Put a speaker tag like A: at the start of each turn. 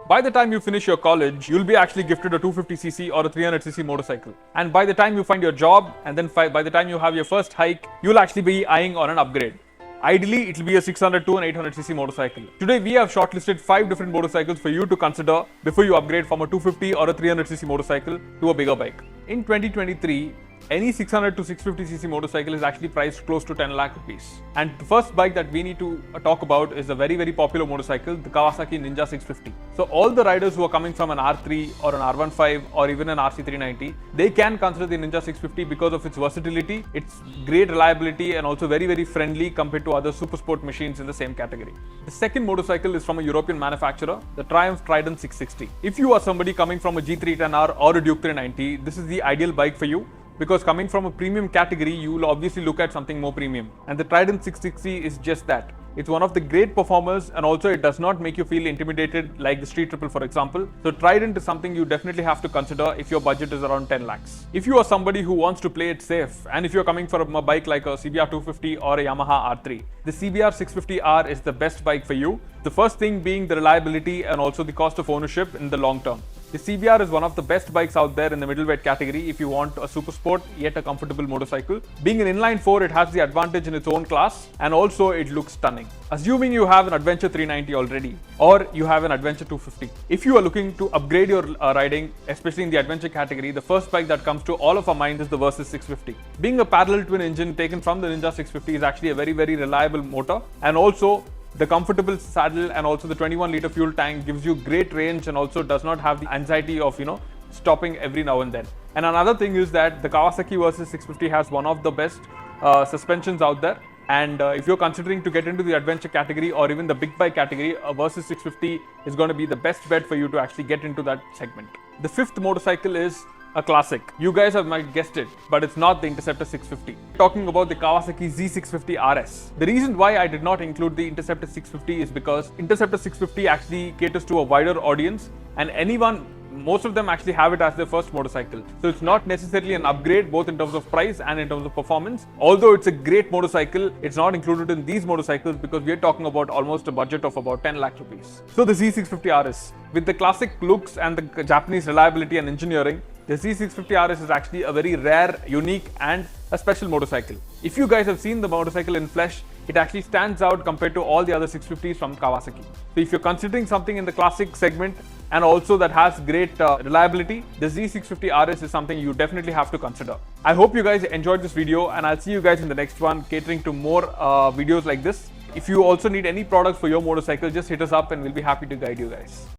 A: By the time you finish your college, you'll be actually gifted a 250cc or a 300cc motorcycle. And by the time you find your job, and then by the time you have your first hike, you'll actually be eyeing on an upgrade. Ideally, it will be a 600 to an 800cc motorcycle. Today, we have shortlisted 5 different motorcycles for you to consider before you upgrade from a 250 or a 300cc motorcycle to a bigger bike. In 2023, any 600 to 650cc motorcycle is actually priced close to 10 lakh rupees. And the first bike that we need to talk about is a very popular motorcycle, the Kawasaki Ninja 650. So all the riders who are coming from an R3 or an R15 or even an RC390, they can consider the Ninja 650 because of its versatility, its great reliability, and also very friendly compared to other super sport machines in the same category. The second motorcycle is from a European manufacturer, the Triumph Trident 660. If you are somebody coming from a G310R or a Duke 390, this is the ideal bike for you. Because coming from a premium category, you will obviously look at something more premium. And the Trident 660 is just that. It's one of the great performers, and also it does not make you feel intimidated like the Street Triple, for example. So Trident is something you definitely have to consider if your budget is around 10 lakhs. If you are somebody who wants to play it safe, and if you're coming from a bike like a CBR 250 or a Yamaha R3, the CBR 650R is the best bike for you. The first thing being the reliability and also the cost of ownership in the long term. The CBR is one of the best bikes out there in the middleweight category if you want a super sport yet a comfortable motorcycle. Being an inline 4, it has the advantage in its own class, and also it looks stunning. Assuming you have an Adventure 390 already, or you have an Adventure 250. If you are looking to upgrade your riding, especially in the adventure category, the first bike that comes to all of our minds is the Versys 650. Being a parallel twin engine taken from the Ninja 650 is actually a very reliable motor, and also the comfortable saddle and also the 21-liter fuel tank gives you great range and also does not have the anxiety of, stopping every now and then. And another thing is that the Kawasaki Versys 650 has one of the best suspensions out there. And if you're considering to get into the adventure category or even the big bike category, a Versys 650 is going to be the best bet for you to actually get into that segment. The fifth motorcycle is a classic. You guys have might guessed it, but it's not the Interceptor 650. Talking about the Kawasaki Z650 RS. The reason why I did not include the Interceptor 650 is because Interceptor 650 actually caters to a wider audience, and most of them actually have it as their first motorcycle. So it's not necessarily an upgrade both in terms of price and in terms of performance. Although it's a great motorcycle, it's not included in these motorcycles because we're talking about almost a budget of about 10 lakh rupees. So the Z650 RS. With the classic looks and the Japanese reliability and engineering, the Z650 RS is actually a very rare, unique and a special motorcycle. If you guys have seen the motorcycle in flesh, it actually stands out compared to all the other 650s from Kawasaki. So if you're considering something in the classic segment and also that has great reliability, the Z650 RS is something you definitely have to consider. I hope you guys enjoyed this video, and I'll see you guys in the next one catering to more videos like this. If you also need any products for your motorcycle, just hit us up and we'll be happy to guide you guys.